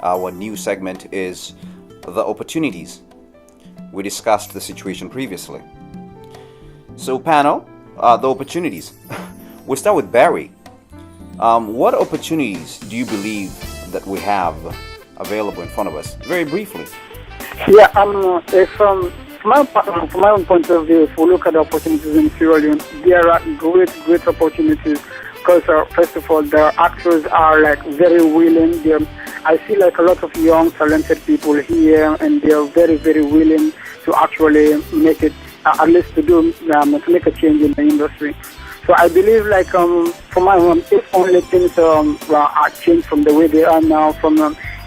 Our new segment is the opportunities. We discussed the situation previously. So, panel, the opportunities. We'll start with Barry. What opportunities do you believe that we have available in front of us? Very briefly. Yeah, if, from my own point of view, if we look at the opportunities in Sierra Leone, there are great opportunities because, first of all, the actors are like very willing. I see like a lot of young, talented people here, and they are very, very willing to actually make it, at least to make a change in the industry. So I believe, like, for my own, if only things are changed from the way they are now,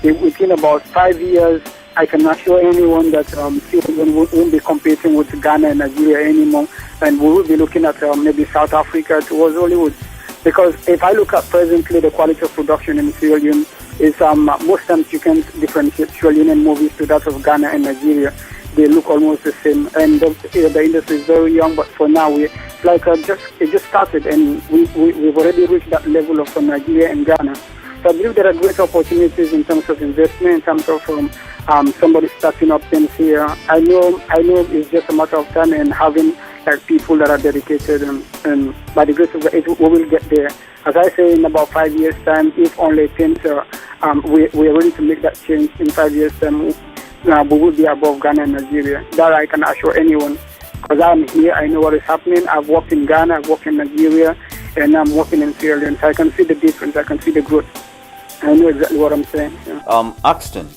within about 5 years, I can assure anyone that Sierra won't be competing with Ghana and Nigeria anymore, and we will be looking at maybe South Africa towards Hollywood. Because if I look at presently the quality of production in Sierra Leone, is most times you can differentiate Sierra Leonean movies to that of Ghana and Nigeria. They look almost the same, and the industry is very young. But for now, it just started, and we've already reached that level of Nigeria and Ghana. So I believe there are great opportunities in terms of investment, in terms of somebody starting up things here. I know it's just a matter of time and having like people that are dedicated, and by the grace of God, we will get there. As I say, in about 5 years' time, if only things we are ready to make that change in 5 years' time, we will be above Ghana and Nigeria. That I can assure anyone, because I'm here, I know what is happening. I've worked in Ghana, I've worked in Nigeria, and I'm working in Sierra Leone, so I can see the difference, I can see the growth. I know exactly what I'm saying. Yeah. Uxtin,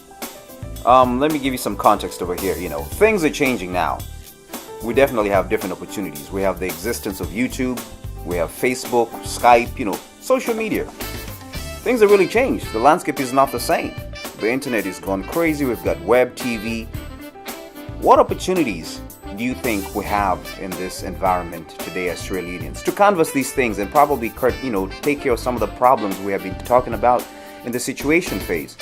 let me give you some context over here. Things are changing now. We definitely have different opportunities. We have the existence of YouTube, we have Facebook, Skype, social media. Things have really changed. The landscape is not the same. The internet is gone crazy. We've got web TV. What opportunities do you think we have in this environment today as Sierra Leoneans to canvas these things and probably take care of some of the problems we have been talking about in the situation phase?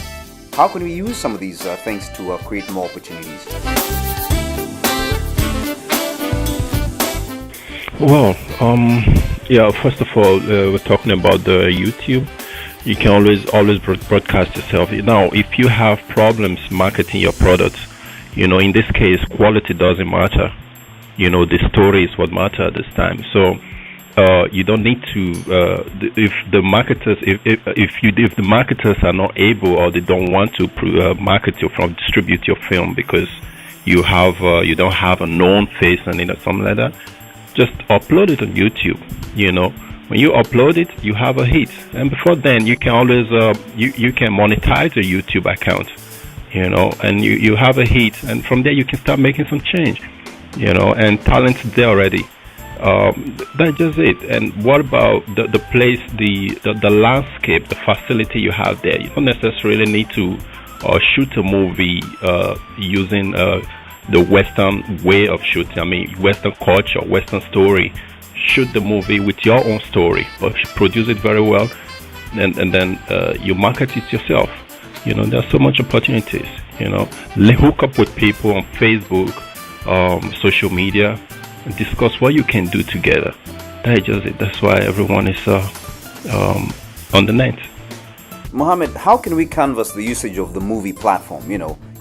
How can we use some of these things to create more opportunities? Well, first of all, we're talking about the YouTube. You can always broadcast yourself. Now, if you have problems marketing your products, in this case, quality doesn't matter. The story is what matters at this time. So you don't need to. If the marketers are not able or they don't want to market distribute your film because you don't have a known face and something like that, just upload it on YouTube. When you upload it, you have a hit, and before then, you can always you can monetize your YouTube account, and you have a hit, and from there you can start making some change, and talent's there already. That's just it. And what about the place, the landscape, the facility you have there? You don't necessarily need to shoot a movie using the Western way of shooting. I mean, Western culture, Western story. Shoot the movie with your own story, but produce it very well, and then you market it yourself. There's so much opportunities. Hook up with people on Facebook, social media, and discuss what you can do together. That's just it. That's why everyone is on the net. Mohamed, how can we canvas the usage of the movie platform?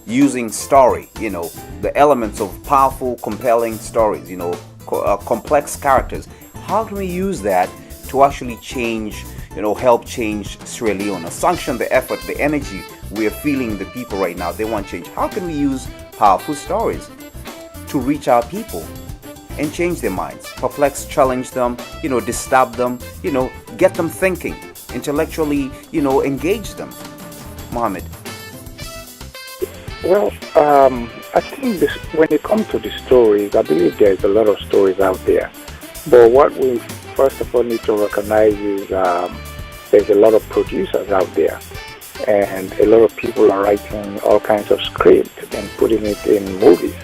Using story. The elements of powerful, compelling stories. Complex characters. How can we use that to actually change, help change Sierra Leone, sanction the effort, the energy we are feeling the people right now? They want change. How can we use powerful stories to reach our people and change their minds, perplex, challenge them, disturb them, get them thinking, intellectually, engage them? Mohamed. Well, I think when it comes to the stories, I believe there's a lot of stories out there. But what we first of all need to recognize is there's a lot of producers out there. And a lot of people are writing all kinds of scripts and putting it in movies.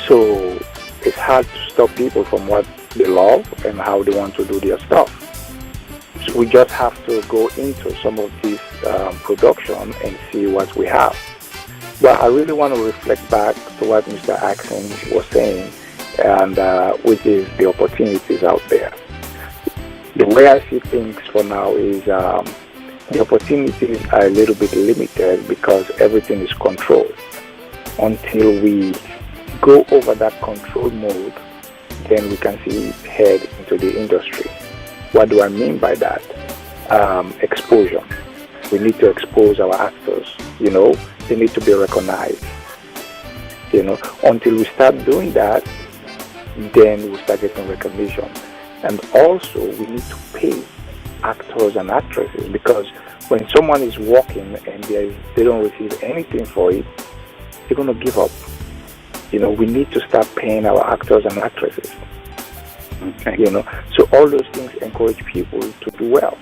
So it's hard to stop people from what they love and how they want to do their stuff. So we just have to go into some of these production and see what we have. But I really want to reflect back to what Mr. Uxtin was saying, and which is the opportunities out there. The way I see things for now is the opportunities are a little bit limited because everything is controlled. Until we go over that control mode, then we can see head into the industry. What do I mean by that? Exposure. We need to expose our actors, they need to be recognized. Until we start doing that, then we start getting recognition. And also, we need to pay actors and actresses, because when someone is working and they don't receive anything for it, they're going to give up. We need to start paying our actors and actresses. Okay. So all those things encourage people to do well.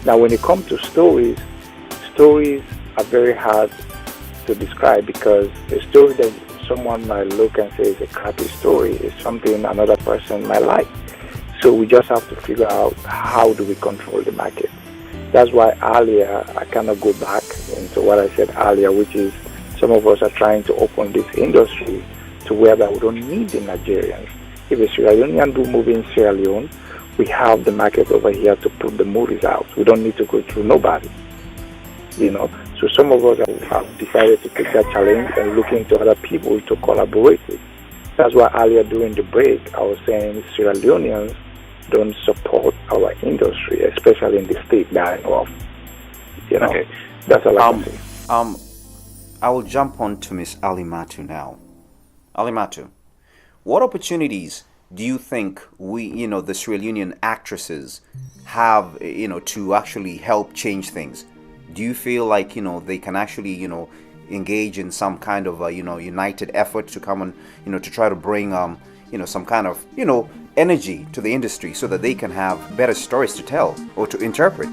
Now, when it comes to stories are very hard to describe, because a story that someone might look and say is a crappy story is something another person might like. So we just have to figure out how do we control the market. That's why earlier I cannot go back into what I said earlier, which is some of us are trying to open this industry to where that we don't need the Nigerians. If a Sierra Leonean do movie in Sierra Leone, we have the market over here to put the movies out. We don't need to go through nobody. So some of us have decided to take that challenge and look into other people to collaborate with. That's why earlier during the break I was saying Sierra Leoneans don't support our industry, especially in the state that I know of. Okay. That's all I can say. I will jump on to Miss Alimatu now. Alimatu, what opportunities do you think we, the Sierra Leonean actresses have, to actually help change things? Do you feel like, they can actually, engage in some kind of, united effort to come and, to try to bring, some kind of, energy to the industry so that they can have better stories to tell or to interpret?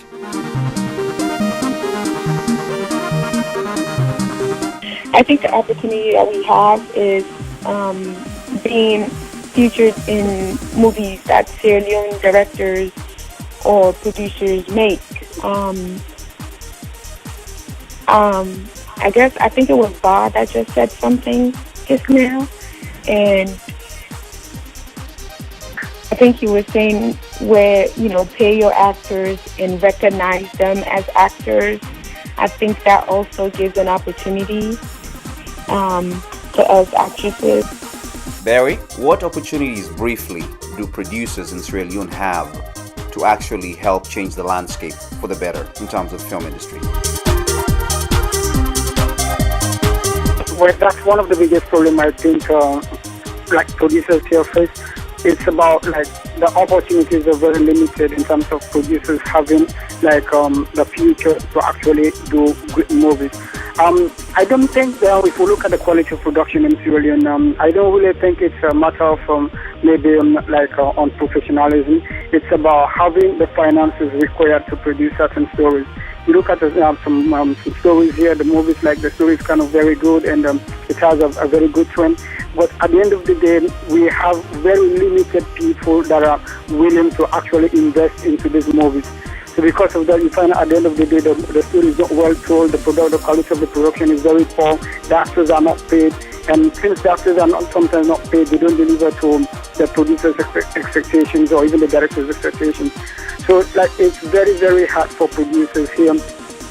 I think the opportunity that we have is being featured in movies that Sierra Leone directors or producers make. I think it was Bob that just said something just now, and I think he was saying where, pay your actors and recognize them as actors. I think that also gives an opportunity to us actresses. Barry, what opportunities briefly do producers in Sierra Leone have to actually help change the landscape for the better in terms of the film industry? Well, that's one of the biggest problems I think producers here face. It's about the opportunities are very limited in terms of producers having the future to actually do great movies. I don't think that if we look at the quality of production in Sierra Leone, I don't really think it's a matter of maybe on professionalism. It's about having the finances required to produce certain stories. You look at some stories here, the movies, the story is kind of very good and it has a very good trend. But at the end of the day, we have very limited people that are willing to actually invest into these movies. So because of that, you find at the end of the day, the story is not well told, the quality of the production is very poor, the actors are not paid, and since the actors are sometimes not paid, they don't deliver to the producers' expectations or even the director's expectations. So it's very, very hard for producers here.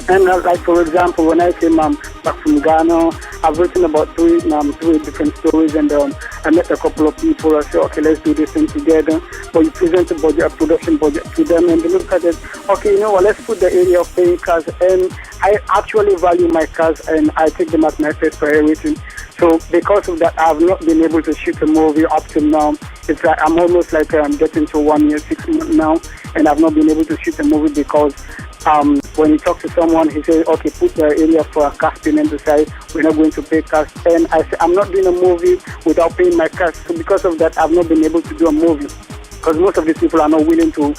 And for example, when I came back from Ghana, I've written about three different stories, and I met a couple of people. I said, okay, let's do this thing together. But you present a production budget to them, and they look at it. Okay, let's put the area of paying cars, and I actually value my cars, and I take them as my first priority. So because of that, I've not been able to shoot a movie up till now. It's I'm almost getting to 1 year, 6 months now, and I've not been able to shoot a movie because when you talk to someone, he says, okay, put the area for a cast payment aside, we're not going to pay cast. And I say, I'm not doing a movie without paying my cast. So because of that, I've not been able to do a movie. Because most of these people are not willing to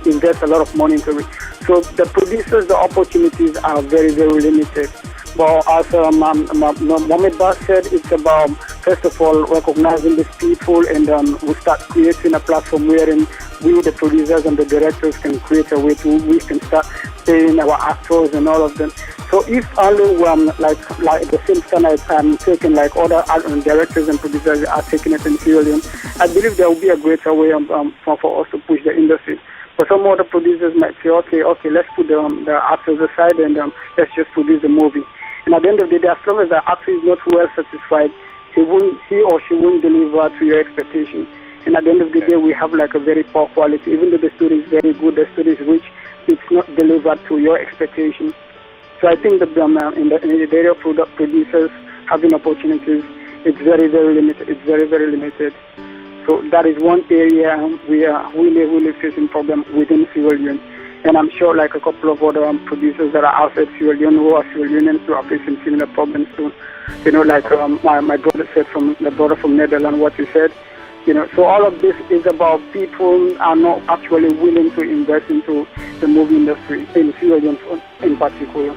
invest a lot of money into it. So the producers, the opportunities are very, very limited. But as Mohamed said, it's about, first of all, recognizing these people, and we start creating a platform wherein we, the producers and the directors, can create a way to we can start paying our actors and all of them. So if only the same standard I'm taking, other directors and producers are taking it in Sierra Leone, I believe there will be a greater way for us to push the industry. But some other producers might say, okay, let's put the actors aside and let's just produce the movie. And at the end of the day, as long as the actor is not well satisfied, he or she won't deliver to your expectation. And at the end of the day, we have like a very poor quality. Even though the story is very good, the story is rich, it's not delivered to your expectation. So I think that in the area of producers having opportunities, it's very, very limited. It's very, very limited. So that is one area we are really facing problem within Sierra Leone. And I'm sure like a couple of other producers that are outside Sierra Leone who are Sierra Leoneans who are facing similar problems too. You know, like my brother said the brother from Netherlands, what he said. You know, so all of this is about people are not actually willing to invest into the movie industry in Sierra Leone in particular.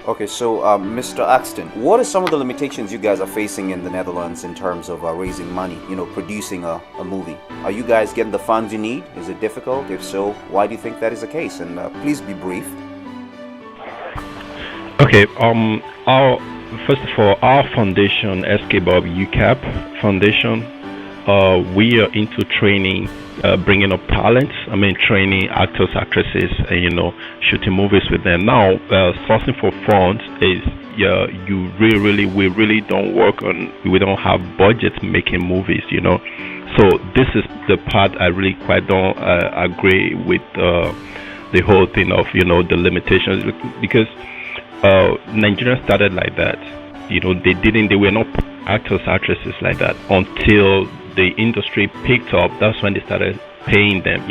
Okay, so Mr. Uxtin, what are some of the limitations you guys are facing in the Netherlands in terms of raising money, producing a movie? Are you guys getting the funds you need? Is it difficult? If so, why do you think that is the case? And please be brief. Okay, first of all, our foundation, SK Bob UCAP Foundation, we are into training, bringing up talents. Training actors, actresses, and shooting movies with them. Now, sourcing for funds is we really don't work on. We don't have budgets making movies. So this is the part I really quite don't agree with the whole thing of the limitations, because Nigeria started like that. They were not actors, actresses like that until the industry picked up. That's when they started paying them.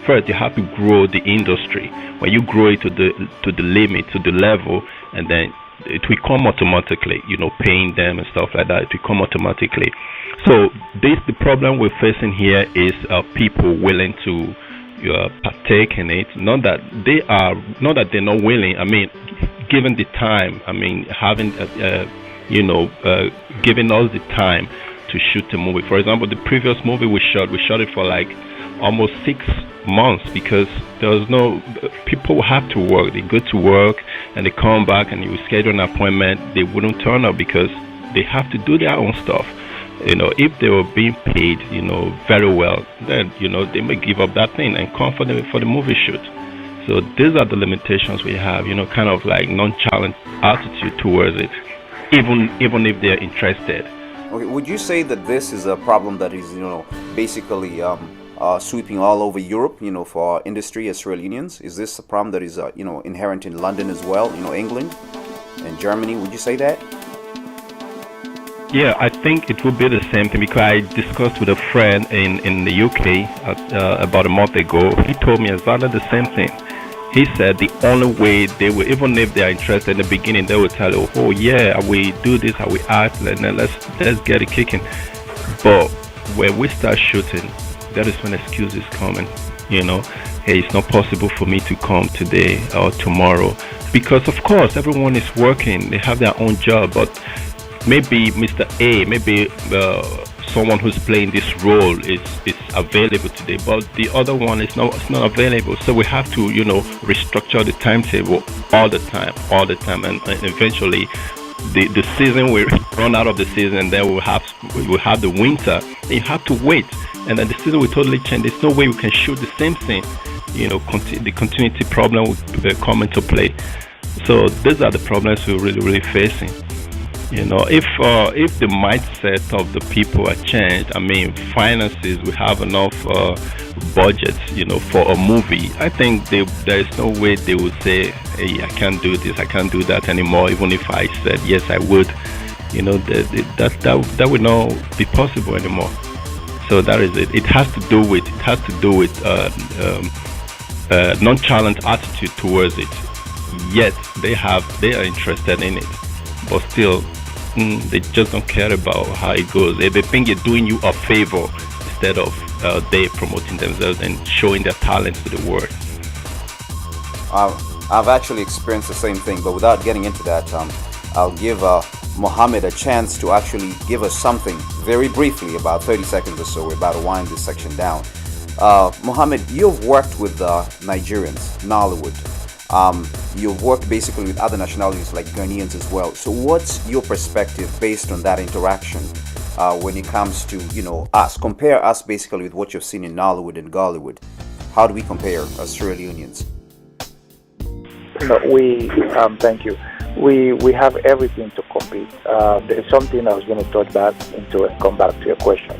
First you have to grow the industry. When you grow it to the limit, to the level, and then it will come automatically. Paying them and stuff like that, it will come automatically. So the problem we're facing here is people willing to partake in it. Not that they're not willing. Given the time. Having giving us the time to shoot the movie. For example, the previous movie we shot it for like almost 6 months, because there was no people have to work. They go to work and they come back, and you schedule an appointment, they wouldn't turn up because they have to do their own stuff. If they were being paid very well, then they may give up that thing and come for the movie shoot. So these are the limitations we have, kind of like nonchalant attitude towards it, even if they're interested. Okay, would you say that this is a problem that is, basically sweeping all over Europe, for our industry as Sierra Leoneans? Is this a problem that is, inherent in London as well, England and Germany? Would you say that? Yeah, I think it would be the same thing, because I discussed with a friend in the UK about a month ago. He told me exactly the same thing. He said the only way they will, even if they are interested in the beginning, they will tell you, oh yeah, we do this, how we act, and then let's get it kicking. But when we start shooting, that is when excuses coming. Hey, it's not possible for me to come today or tomorrow, because of course everyone is working, they have their own job, but maybe Mr. A, maybe someone who's playing this role is available today, but the other one is not available. So we have to restructure the timetable all the time, and eventually the season will run out of the season, and then we'll have the winter. And you have to wait, and then the season will totally change. There's no way we can shoot the same thing. The continuity problem will come into play. So these are the problems we're really facing. If the mindset of the people are changed, finances, we have enough budgets, for a movie. I think there is no way they would say, hey, I can't do this, I can't do that anymore. Even if I said yes, I would, that would not be possible anymore. So that is it. It has to do with nonchalant attitude towards it. Yet they are interested in it, but still. They just don't care about how it goes. They think you're doing you a favor instead of they promoting themselves and showing their talents to the world. I've actually experienced the same thing, but without getting into that, I'll give Mohamed a chance to actually give us something very briefly, about 30 seconds or so. We're about to wind this section down. Mohamed, you've worked with Nigerians, Nollywood. You've worked basically with other nationalities like Ghanaians as well. So what's your perspective based on that interaction when it comes to, us? Compare us basically with what you've seen in Nollywood and Gollywood. How do we compare as Sierra Leoneans? No, thank you. We have everything to compete. There's something I was going to touch back into and come back to your question.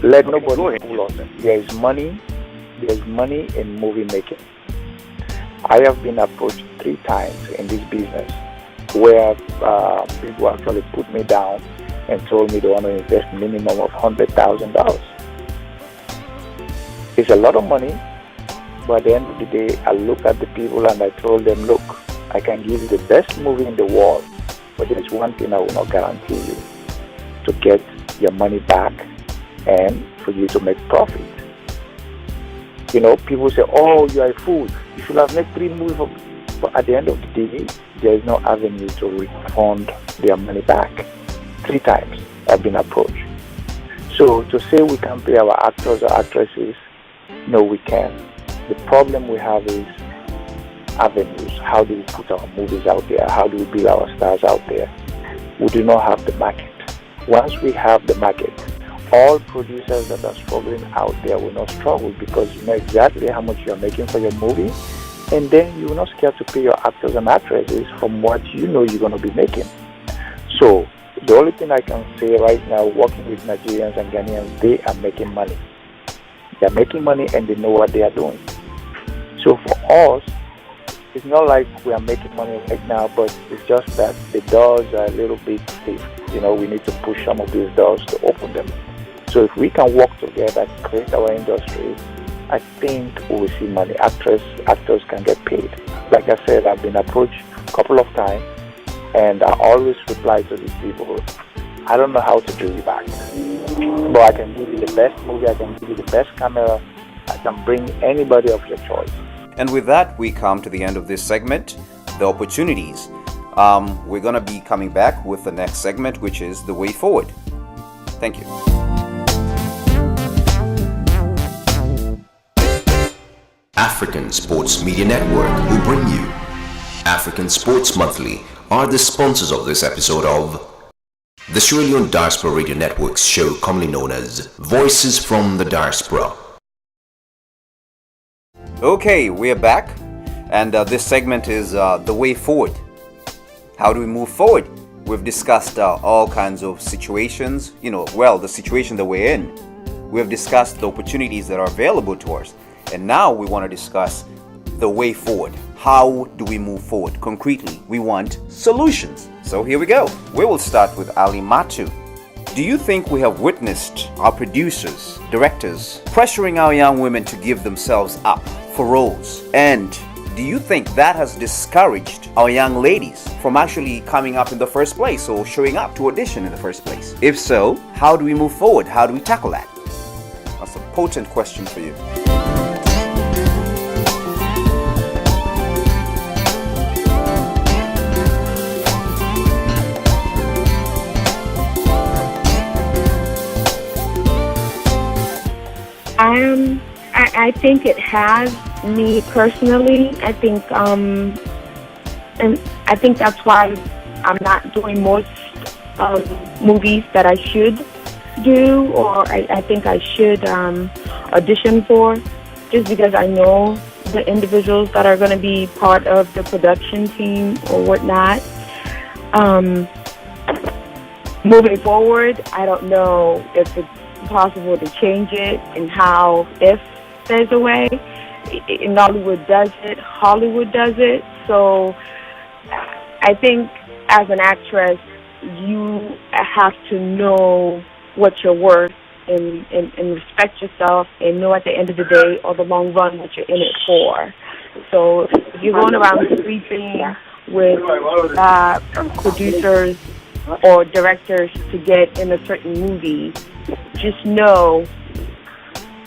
Let nobody fool us. There's money in movie making. I have been approached 3 times in this business where people actually put me down and told me they want to invest minimum of $100,000. It's a lot of money, but at the end of the day, I look at the people and I told them, look, I can give you the best movie in the world, but there's one thing I will not guarantee you: to get your money back and for you to make profit. You know, people say, oh, you are a fool. You should have made 3 movies. But at the end of the day, there is no avenue to refund their money back. 3 times I've been approached. So to say we can pay our actors or actresses, no, we can. The problem we have is avenues. How do we put our movies out there? How do we build our stars out there? We do not have the market. Once we have the market, all producers that are struggling out there will not struggle, because you know exactly how much you're making for your movie, and then you're not scared to pay your actors and actresses from what you know you're going to be making. So the only thing I can say right now, working with Nigerians and Ghanaians, they are making money. They're making money and they know what they are doing. So for us, it's not like we are making money right now, but it's just that the doors are a little bit stiff. You know, we need to push some of these doors to open them. So if we can work together to create our industry, I think we will see money. Actors can get paid. Like I said, I've been approached a couple of times, and I always reply to these people, I don't know how to do you back, but I can give you the best movie, I can give you the best camera, I can bring anybody of your choice. And with that, we come to the end of this segment, the opportunities. We're going to be coming back with the next segment, which is the way forward. Thank you. African Sports Media Network will bring you African Sports Monthly are the sponsors of this episode of the Sierra Leone Diaspora Radio Network's show, commonly known as Voices from the Diaspora. Okay, we're back, and this segment is the way forward. How do we move forward? We've discussed all kinds of situations, the situation that we're in. We've discussed the opportunities that are available to us, and now we want to discuss the way forward. How do we move forward? Concretely, we want solutions. So here we go. We will start with Alimatu. Do you think we have witnessed our producers, directors, pressuring our young women to give themselves up for roles? And do you think that has discouraged our young ladies from actually coming up in the first place or showing up to audition in the first place? If so, how do we move forward? How do we tackle that? That's a potent question for you. I think it has. Me personally, I think, and I think that's why I'm not doing most movies that I should do, or I think I should audition for, just because I know the individuals that are going to be part of the production team or whatnot. Moving forward, I don't know if it's possible to change it, and how, if there's a way. In Nollywood does it, Hollywood does it. So I think as an actress, you have to know what you're worth and respect yourself, and know at the end of the day or the long run what you're in it for. So if you're going around sleeping with producers or directors to get in a certain movie, just know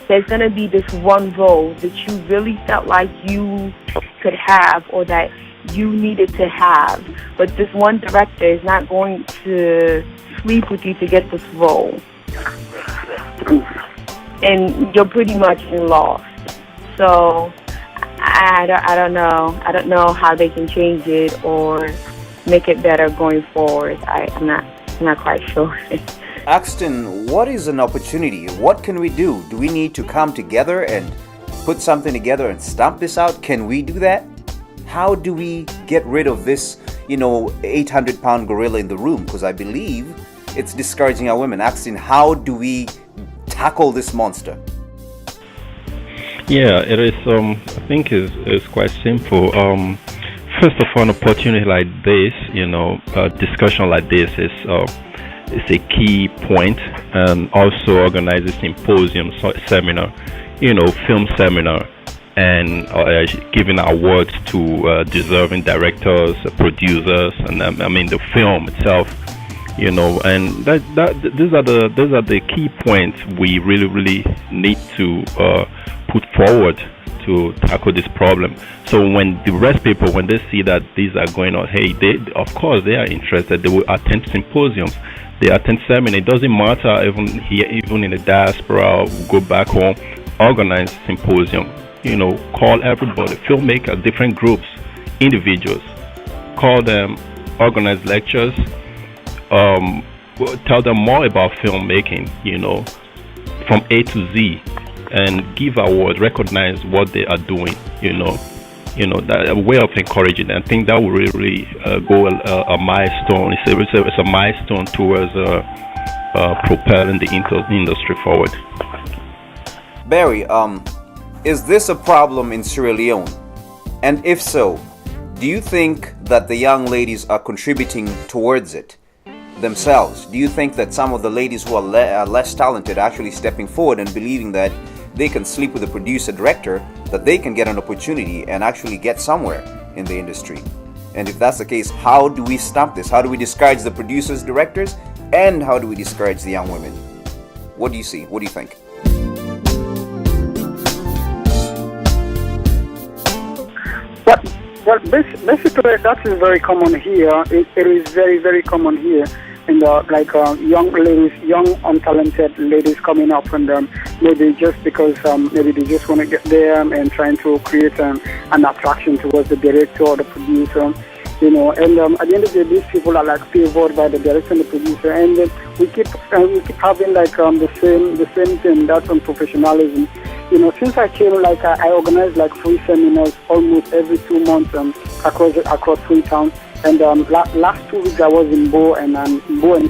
there's going to be this one role that you really felt like you could have, or that you needed to have, but this one director is not going to sleep with you to get this role. And you're pretty much in loss. So I don't know. I don't know how they can change it or make it better going forward. I'm not quite sure. Uxtin, what is an opportunity? What can we do? Do we need to come together and put something together and stamp this out? Can we do that? How do we get rid of this, 800-pound gorilla in the room? Because I believe it's discouraging our women. Asking, how do we tackle this monster? Yeah, it is. I think it's quite simple. First of all, an opportunity like this, a discussion like this is a key point, and also organize a symposium, seminar, film seminar, and giving awards to deserving directors, producers, and the film itself, and these are the key points we really need to put forward to tackle this problem. So when the rest people, when they see that these are going on, of course they are interested. They will attend symposiums, they attend seminars. It doesn't matter even here, even in the diaspora, go back home, organize symposium. Call everybody, filmmakers, different groups, individuals. Call them, organize lectures. Tell them more about filmmaking. From A to Z. And give awards, recognize what they are doing, that a way of encouraging them. I think that will really go a milestone. It's a milestone towards propelling the industry forward. Barry, is this a problem in Sierra Leone? And if so, do you think that the young ladies are contributing towards it themselves? Do you think that some of the ladies who are less talented are actually stepping forward and believing that they can sleep with the producer director, that they can get an opportunity and actually get somewhere in the industry? And if that's the case, how do we stop this? How do we discourage the producers, directors, and how do we discourage the young women? What do you see? What do you think? Well, basically that is very common here. It is very, very common here. And young ladies, young untalented ladies coming up, and maybe just because maybe they just want to get there and trying to create an attraction towards the director or the producer, And at the end of the day, these people are favored by the director and the producer, and we keep having the same thing. That's unprofessionalism. Since I came, I organized free seminars almost every 2 months across Freetown. And last 2 weeks I was in Bo and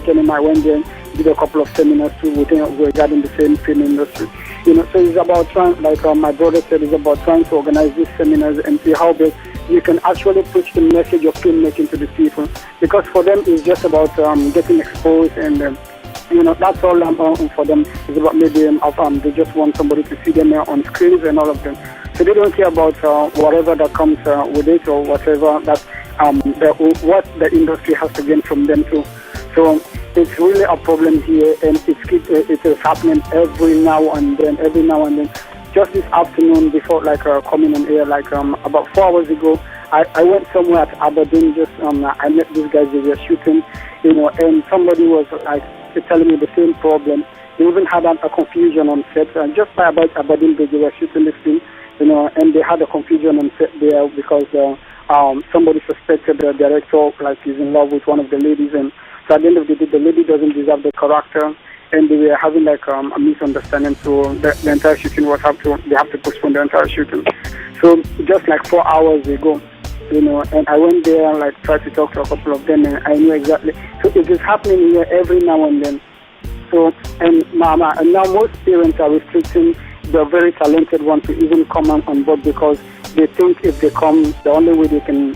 Kenny, I went there, did a couple of seminars too regarding the same film industry. So it's about trying, my brother said, it's about trying to organize these seminars and see how best you can actually push the message of filmmaking to the people. Because for them it's just about getting exposed, and that's all for them. It's about maybe they just want somebody to see them on screens and all of them. So they don't care about whatever that comes with it or whatever that what the industry has to gain from them too. So it's really a problem here, and it is happening every now and then. Just this afternoon, before coming on air, about 4 hours ago, I went somewhere at Aberdeen. I met these guys. They were shooting, and somebody was telling me the same problem. They even had a confusion on set. Just by about Aberdeen, they were shooting this film, and they had a confusion on set there because somebody suspected the director is in love with one of the ladies, and so at the end of the day, the lady doesn't deserve the character, and they were having a misunderstanding. So the entire shooting they have to postpone the entire shooting. So just 4 hours ago, and I went there tried to talk to a couple of them, and I knew exactly. So it is happening here every now and then. So and now most parents are restricting the very talented ones to even come on board, because they think if they come, the only way they can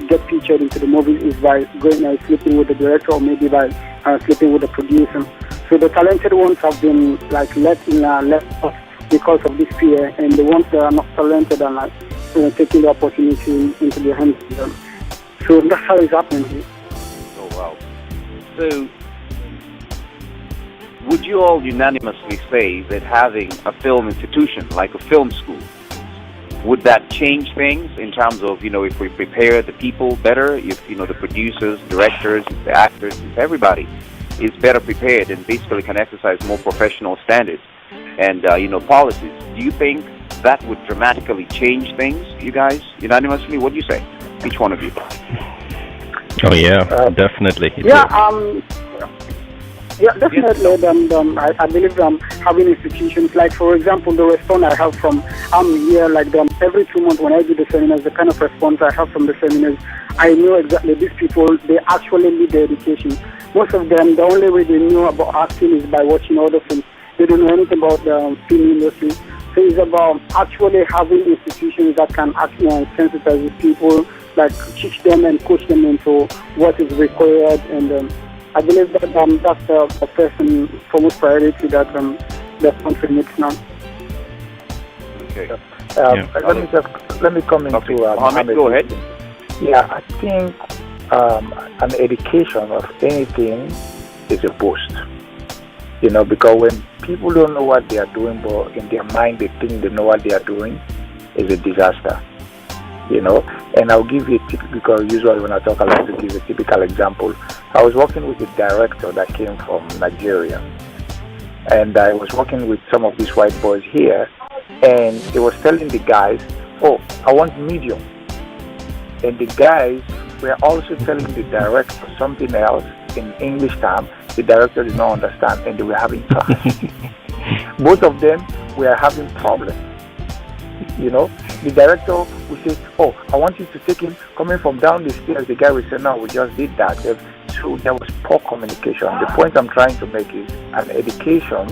get featured into the movie is by going and sleeping with the director, or maybe by sleeping with the producer. So the talented ones have been left off because of this fear, and the ones that are not talented are taking the opportunity into their hands. So that's how it's happening here. Oh wow! So would you all unanimously say that having a film institution like a film school, would that change things in terms of, if we prepare the people better, if, the producers, directors, the actors, if everybody is better prepared and basically can exercise more professional standards and, policies, do you think that would dramatically change things, you guys, unanimously? What do you say, each one of you? Oh, yeah, definitely. Yeah, definitely. I believe having institutions like, for example, the response I have from here, like every 2 months when I do the seminars, the kind of response I have from the seminars, I know exactly these people, they actually need the education. Most of them, the only way they know about acting is by watching other films. They don't know anything about the film industry. So it's about actually having institutions that can actually sensitize these people, like teach them and coach them into what is required. And I believe that that's the first and foremost priority that the country needs now. Okay. Let me come into Mohamed, go ahead. Yeah, I think an education of anything is a boost. You know, because when people don't know what they are doing, but in their mind they think they know what they are doing, is a disaster. You know, and I'll give you a typical, usually when I talk, I like to give a typical example. I was working with a director that came from Nigeria, and I was working with some of these white boys here, and he was telling the guys, oh, I want medium. And the guys were also telling the director something else in English term. The director did not understand, and they were having class. Both of them were having problems. You know, the director would say, oh, I want you to take him coming from down the stairs. The guy would say, no, we just did that. So there was poor communication. The point I'm trying to make is an education,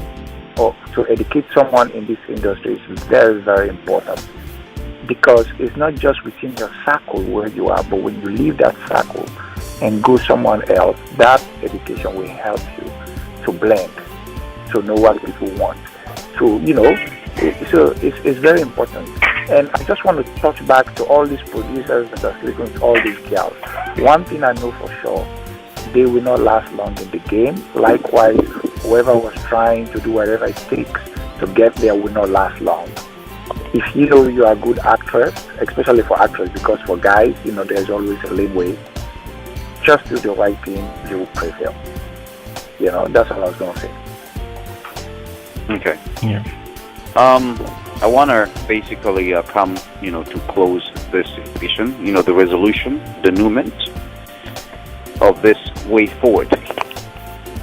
or to educate someone in this industry, is very, very important. Because it's not just within your circle where you are, but when you leave that circle and go somewhere else, that education will help you to blend, to know what people want. So, you know, so it's very important. And I just want to touch back to all these producers that are sleeping with all these girls. One thing I know for sure, they will not last long in the game. Likewise, whoever was trying to do whatever it takes to get there will not last long. If you know you are a good actress, especially for actors, because for guys, you know, there's always a lame way. Just do the right thing, you will prevail. You know, that's all I was going to say. Okay. Yeah. I want to basically come, you know, to close this edition, you know, the resolution, the denouement of this way forward.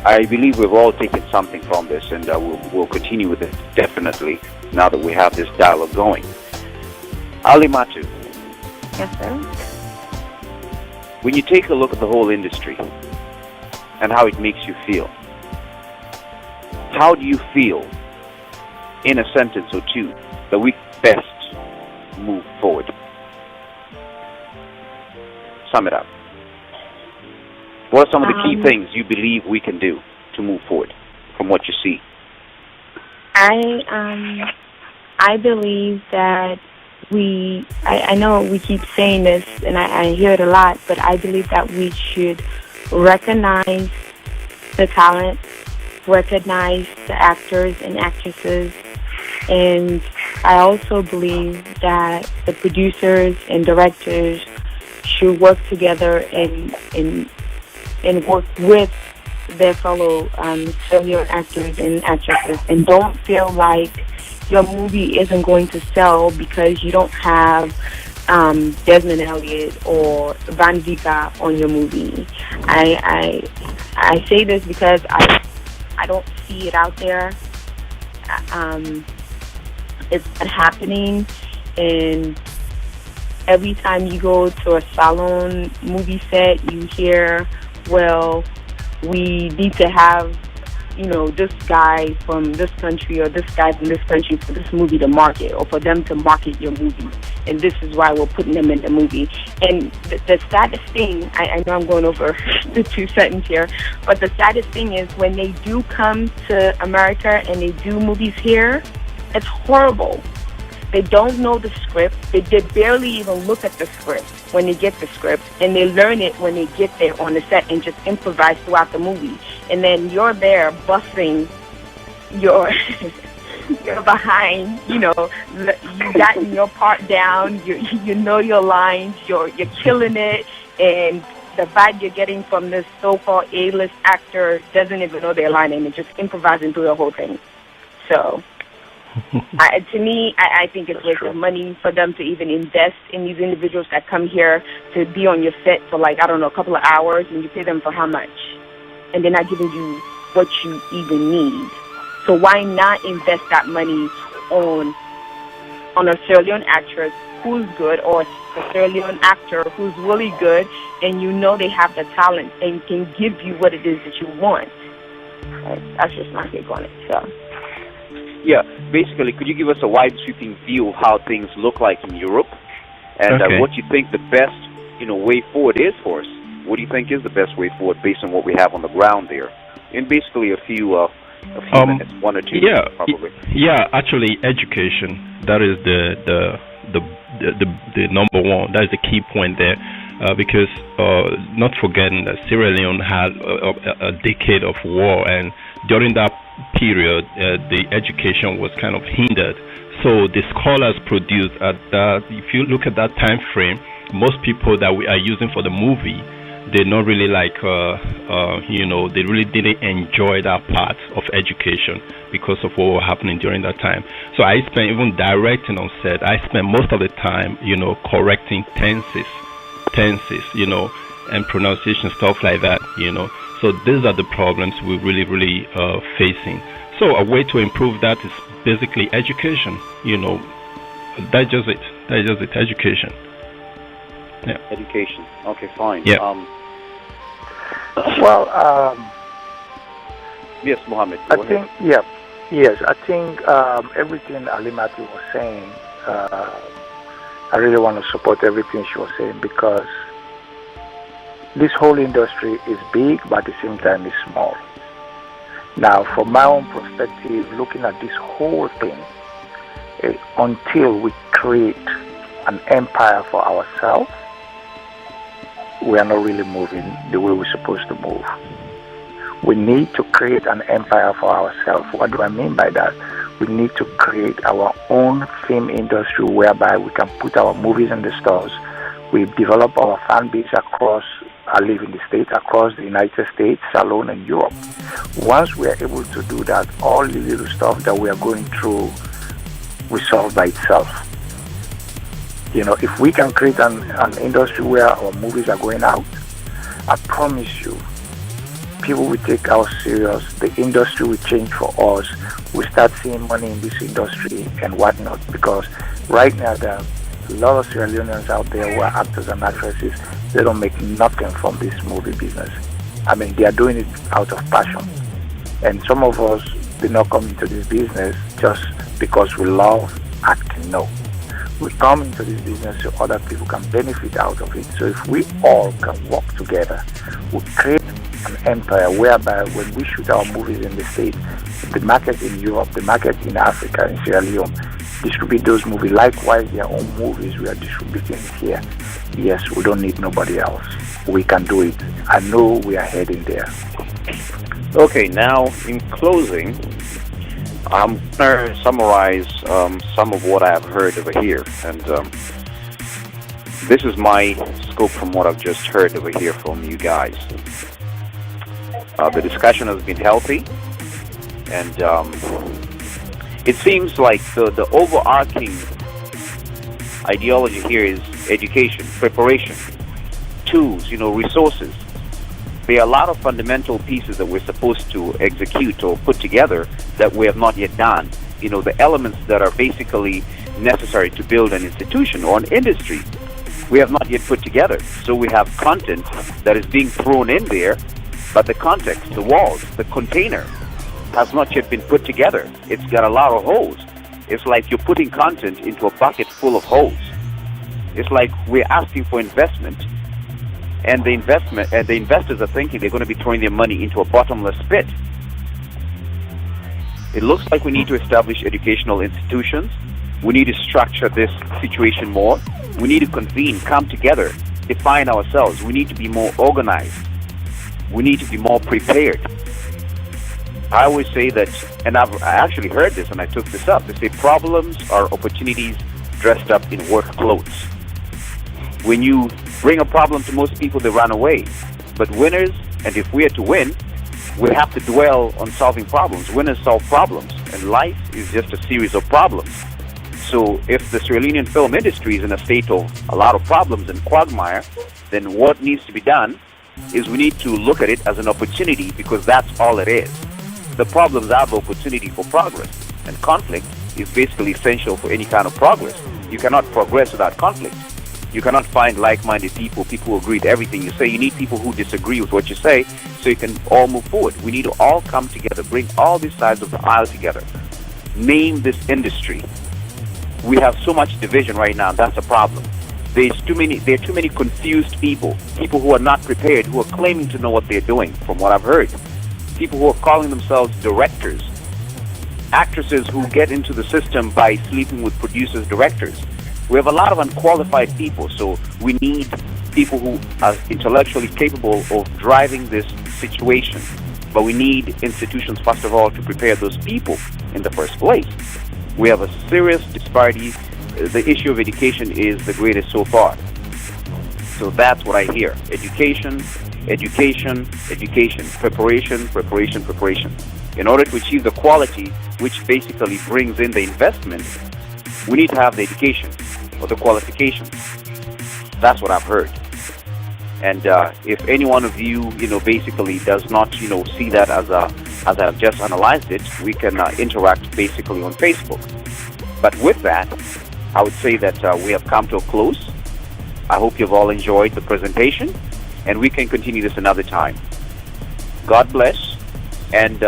I believe we've all taken something from this, and we'll continue with it, definitely, now that we have this dialogue going. Alimatu. Yes, sir. When you take a look at the whole industry and how it makes you feel, how do you feel, in a sentence or two, that we best move forward? Sum it up. What are some of the key things you believe we can do to move forward from what you see? I believe that I know we keep saying this, and I hear it a lot, but I believe that we should recognize the talent, recognize the actors and actresses, and I also believe that the producers and directors should work together and work with their fellow senior actors and actresses, and don't feel like your movie isn't going to sell because you don't have Desmond Elliott or Van Vika on your movie. I say this because I don't see it out there. It's not happening, and every time you go to a salon movie set, you hear, well, we need to have, you know, this guy from this country or this guy from this country for this movie to market, or for them to market your movie, and this is why we're putting them in the movie. And the saddest thing, I know I'm going over the 2 sentences here, but the saddest thing is when they do come to America and they do movies here, it's horrible. They don't know the script. They barely even look at the script when they get the script, and they learn it when they get there on the set and just improvise throughout the movie. And then you're there busting your you're behind, you know, you gotten your part down, you know your lines, you're killing it, and the vibe you're getting from this so-called A-list actor doesn't even know their line, and they're just improvising through the whole thing. So to me, I think it's a waste of money for them to even invest in these individuals that come here to be on your set for, like, I don't know, a couple of hours, and you pay them for how much? And they're not giving you what you even need. So why not invest that money on a Sierra Leone actress who's good, or a Sierra Leone actor who's really good, and you know they have the talent and can give you what it is that you want. That's just my take on it. So. Yeah, basically, could you give us a wide sweeping view of how things look like in Europe, and what you think the best, way forward is for us? What do you think is the best way forward based on what we have on the ground there? In basically a few minutes, 1 or 2 minutes, probably. Yeah, actually, education. That is the number one. That is the key point there, because not forgetting that Sierra Leone had a decade of war, and during that period, the education was kind of hindered. So the scholars produced at that. If you look at that time frame, most people that we are using for the movie, they're not really they really didn't enjoy that part of education because of what was happening during that time. So I spent, even directing on set, I spent most of the time, correcting tenses, and pronunciation, stuff like that, So these are the problems we're really facing. So a way to improve that is basically education, That's just it, education. Yeah. Education. Okay, fine. Yeah. Yes, Mohamed. I think everything Alimatu was saying, I really want to support everything she was saying, because this whole industry is big, but at the same time is small. Now, from my own perspective, looking at this whole thing, until we create an empire for ourselves, we are not really moving the way we're supposed to move. We need to create an empire for ourselves. What do I mean by that? We need to create our own film industry whereby we can put our movies in the stores. We develop our fan base across, I live in the States, across the United States, alone in Europe. Once we are able to do that, all the little stuff that we are going through will solve by itself. If we can create an industry where our movies are going out, I promise you, people will take us serious. The industry will change for us. We start seeing money in this industry and whatnot. Because right now there are a lot of Sierra Leoneans out there who are actors and actresses. They don't make nothing from this movie business. I mean, they are doing it out of passion. And some of us did not come into this business just because we love acting. No. We come into this business so other people can benefit out of it. So if we all can work together, we create an empire whereby when we shoot our movies in the States, the market in Europe, the market in Africa, in Sierra Leone, distribute those movies. Likewise, their own movies we are distributing here. Yes, we don't need nobody else. We can do it. I know we are heading there. Okay, now in closing, I'm going to summarize some of what I've heard over here, and this is my scope from what I've just heard over here from you guys. The discussion has been healthy, and it seems like the overarching ideology here is education, preparation, tools, resources. There are a lot of fundamental pieces that we're supposed to execute or put together that we have not yet done. The elements that are basically necessary to build an institution or an industry, we have not yet put together. So we have content that is being thrown in there, but the context, the walls, the container has not yet been put together. It's got a lot of holes. It's like you're putting content into a bucket full of holes. It's like we're asking for investment, and the investors are thinking they're going to be throwing their money into a bottomless pit. It looks like we need to establish educational institutions. We need to structure this situation more. We need to convene, come together, define ourselves. We need to be more organized. We need to be more prepared. I always say that, and I actually heard this and I took this up, they say problems are opportunities dressed up in work clothes. When you bring a problem to most people, they run away. But winners, and if we are to win, we have to dwell on solving problems. Winners solve problems, and life is just a series of problems. So if the Sierra Leonean film industry is in a state of a lot of problems and quagmire, then what needs to be done is we need to look at it as an opportunity, because that's all it is. The problems have opportunity for progress, and conflict is basically essential for any kind of progress. You cannot progress without conflict. You cannot find like-minded people who agree with everything you say. You need people who disagree with what you say so you can all move forward. We need to all come together, bring all these sides of the aisle together. Name this industry. We have so much division right now. That's a problem. There are too many confused people who are not prepared, who are claiming to know what they're doing, from what I've heard. People who are calling themselves directors. Actresses who get into the system by sleeping with producers, directors. We have a lot of unqualified people, so we need people who are intellectually capable of driving this situation. But we need institutions, first of all, to prepare those people in the first place. We have a serious disparity. The issue of education is the greatest so far. So that's what I hear. Education, education, education. Preparation, preparation, preparation. In order to achieve the quality, which basically brings in the investment, we need to have the education or the qualifications. That's what I've heard. And if any one of you, basically does not, see that as I've just analyzed it, we can interact basically on Facebook. But with that, I would say that we have come to a close. I hope you've all enjoyed the presentation, and we can continue this another time. God bless. And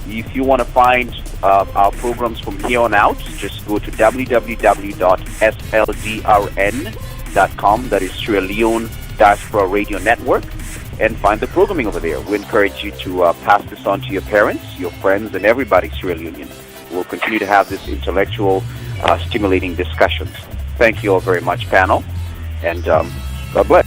if you want to find our programs from here on out, just go to www.SLDRN.com, that is Sierra Leone Diaspora Radio Network, and find the programming over there. We encourage you to pass this on to your parents, your friends, and everybody, Sierra Leonean. We'll continue to have this intellectual, stimulating discussions. Thank you all very much, panel, and God bless.